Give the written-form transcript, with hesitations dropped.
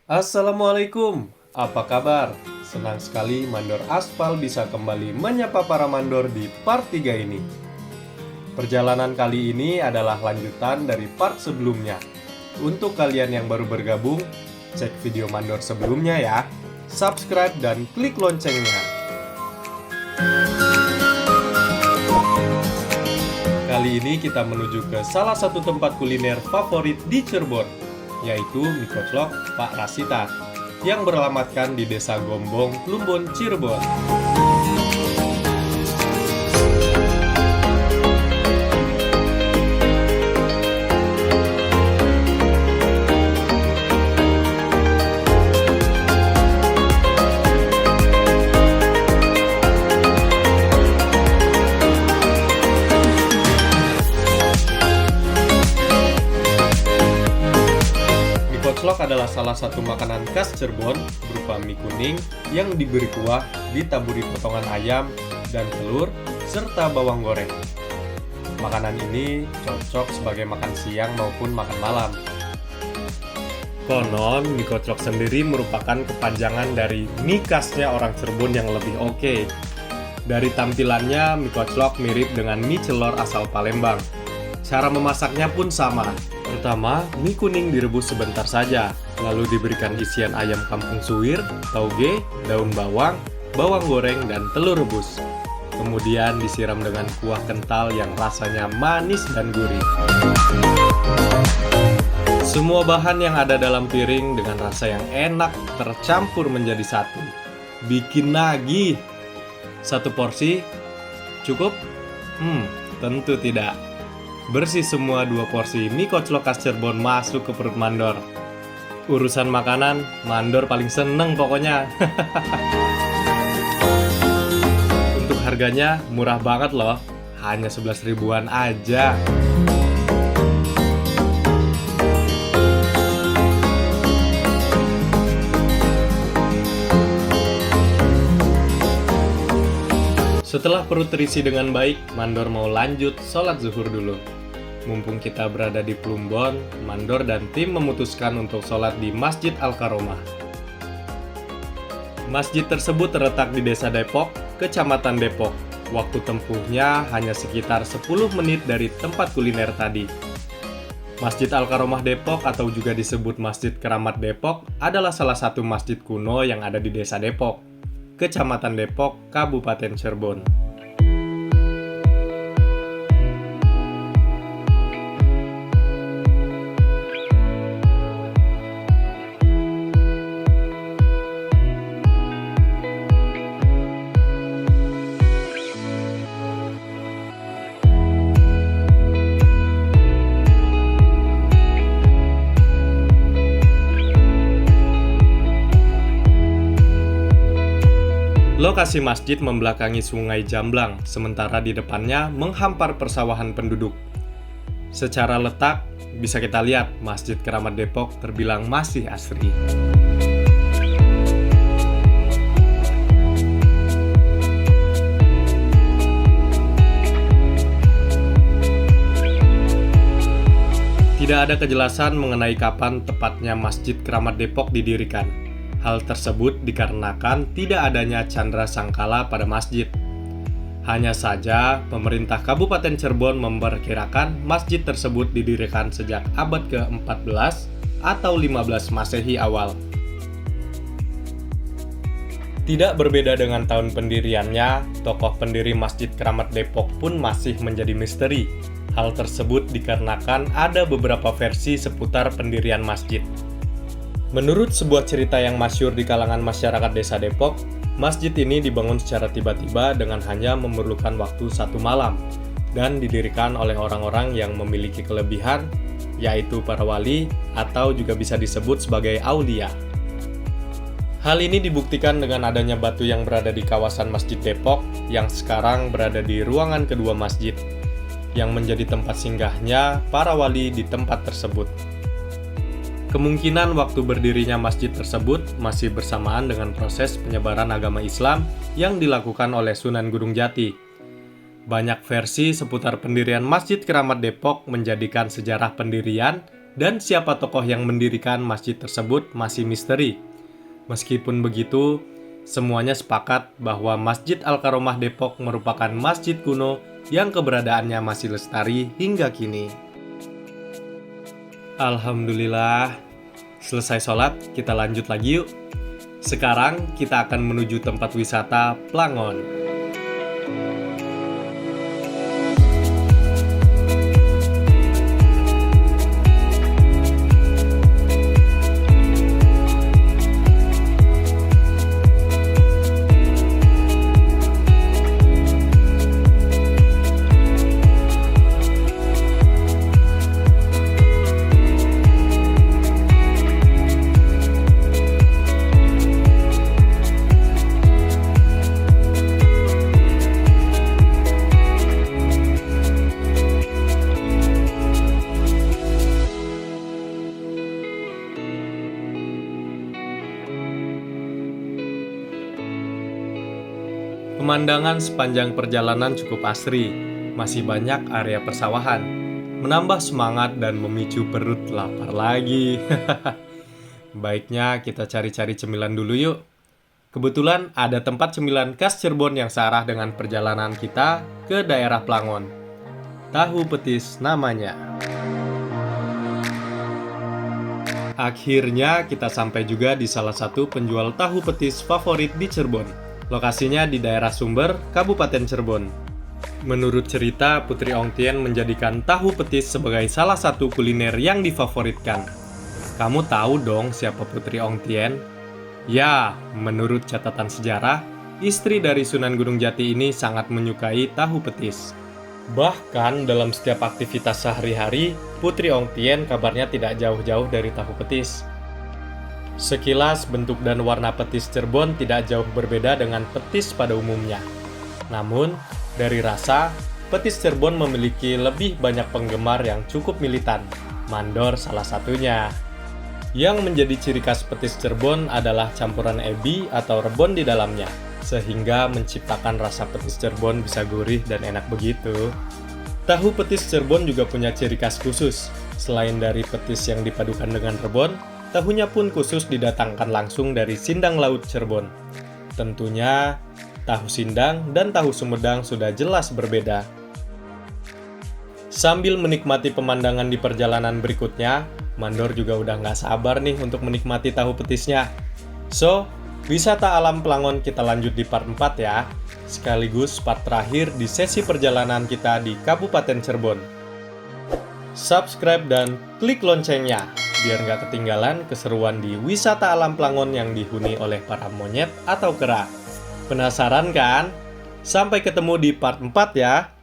Assalamualaikum, apa kabar? Senang sekali Mandor Aspal bisa kembali menyapa para mandor di part 3 ini. Perjalanan kali ini adalah lanjutan dari part sebelumnya. Untuk kalian yang baru bergabung, cek video mandor sebelumnya ya. Subscribe dan klik loncengnya. Kali ini kita menuju ke salah satu tempat kuliner favorit di Cirebon, yaitu mie koclok Pak Rasita, yang beralamatkan di Desa Gombong, Plumbon, Cirebon. Koclok adalah salah satu makanan khas Cirebon berupa mie kuning yang diberi kuah, ditaburi potongan ayam dan telur, serta bawang goreng. Makanan ini cocok sebagai makan siang maupun makan malam. Konon, mie koclok sendiri merupakan kepanjangan dari mie khasnya orang Cirebon yang lebih oke. Dari tampilannya, mie koclok mirip dengan mie celor asal Palembang. Cara memasaknya pun sama. Pertama, mie kuning direbus sebentar saja, lalu diberikan isian ayam kampung suwir, tauge, daun bawang, bawang goreng, dan telur rebus. Kemudian disiram dengan kuah kental yang rasanya manis dan gurih. Semua bahan yang ada dalam piring dengan rasa yang enak tercampur menjadi satu. Bikin nagih. Satu porsi cukup? Tentu tidak. Bersih semua 2 porsi mie koclok khas Cirebon masuk ke perut mandor. Urusan makanan, mandor paling seneng pokoknya. Untuk harganya murah banget loh, hanya 11 ribuan aja. Setelah perut terisi dengan baik, mandor mau lanjut sholat zuhur dulu. Mumpung kita berada di Plumbon, mandor dan tim memutuskan untuk sholat di Masjid Al-Karomah. Masjid tersebut terletak di Desa Depok, Kecamatan Depok. Waktu tempuhnya hanya sekitar 10 menit dari tempat kuliner tadi. Masjid Al-Karomah Depok atau juga disebut Masjid Keramat Depok adalah salah satu masjid kuno yang ada di Desa Depok, Kecamatan Depok, Kabupaten Cirebon. Lokasi masjid membelakangi Sungai Jamblang, sementara di depannya menghampar persawahan penduduk. Secara letak, bisa kita lihat Masjid Keramat Depok terbilang masih asri. Tidak ada kejelasan mengenai kapan tepatnya Masjid Keramat Depok didirikan. Hal tersebut dikarenakan tidak adanya candra sangkala pada masjid. Hanya saja, pemerintah Kabupaten Cirebon memperkirakan masjid tersebut didirikan sejak abad ke-14 atau 15 Masehi awal. Tidak berbeda dengan tahun pendiriannya, tokoh pendiri Masjid Keramat Depok pun masih menjadi misteri. Hal tersebut dikarenakan ada beberapa versi seputar pendirian masjid. Menurut sebuah cerita yang masyhur di kalangan masyarakat Desa Depok, masjid ini dibangun secara tiba-tiba dengan hanya memerlukan waktu 1 malam dan didirikan oleh orang-orang yang memiliki kelebihan, yaitu para wali atau juga bisa disebut sebagai aulia. Hal ini dibuktikan dengan adanya batu yang berada di kawasan Masjid Depok yang sekarang berada di ruangan kedua masjid, yang menjadi tempat singgahnya para wali di tempat tersebut. Kemungkinan waktu berdirinya masjid tersebut masih bersamaan dengan proses penyebaran agama Islam yang dilakukan oleh Sunan Gunung Jati. Banyak versi seputar pendirian Masjid Keramat Depok menjadikan sejarah pendirian dan siapa tokoh yang mendirikan masjid tersebut masih misteri. Meskipun begitu, semuanya sepakat bahwa Masjid Al-Karomah Depok merupakan masjid kuno yang keberadaannya masih lestari hingga kini. Alhamdulillah, selesai sholat, kita lanjut lagi yuk. Sekarang kita akan menuju tempat wisata Plangon. Pemandangan sepanjang perjalanan cukup asri, masih banyak area persawahan, menambah semangat dan memicu perut lapar lagi. Baiknya kita cari-cari cemilan dulu yuk. Kebetulan ada tempat cemilan khas Cirebon yang searah dengan perjalanan kita ke daerah Plangon. Tahu petis namanya. Akhirnya kita sampai juga di salah satu penjual tahu petis favorit di Cirebon. Lokasinya di daerah Sumber, Kabupaten Cirebon. Menurut cerita, Putri Ongtien menjadikan tahu petis sebagai salah satu kuliner yang difavoritkan. Kamu tahu dong siapa Putri Ongtien? Ya, menurut catatan sejarah, istri dari Sunan Gunung Jati ini sangat menyukai tahu petis. Bahkan dalam setiap aktivitas sehari-hari, Putri Ongtien kabarnya tidak jauh-jauh dari tahu petis. Sekilas bentuk dan warna petis Cirebon tidak jauh berbeda dengan petis pada umumnya. Namun, dari rasa, petis Cirebon memiliki lebih banyak penggemar yang cukup militan. Mandor salah satunya. Yang menjadi ciri khas petis Cirebon adalah campuran ebi atau rebon di dalamnya, sehingga menciptakan rasa petis Cirebon bisa gurih dan enak begitu. Tahu petis Cirebon juga punya ciri khas khusus. Selain dari petis yang dipadukan dengan rebon, tahunya pun khusus didatangkan langsung dari Sindang Laut Cirebon. Tentunya, tahu Sindang dan tahu Sumedang sudah jelas berbeda. Sambil menikmati pemandangan di perjalanan berikutnya, Mandor juga udah nggak sabar nih untuk menikmati tahu petisnya. So, wisata alam Plangon kita lanjut di part 4 ya. Sekaligus part terakhir di sesi perjalanan kita di Kabupaten Cirebon. Subscribe dan klik loncengnya, biar nggak ketinggalan keseruan di wisata alam Plangon yang dihuni oleh para monyet atau kera. Penasaran kan? Sampai ketemu di part 4 ya!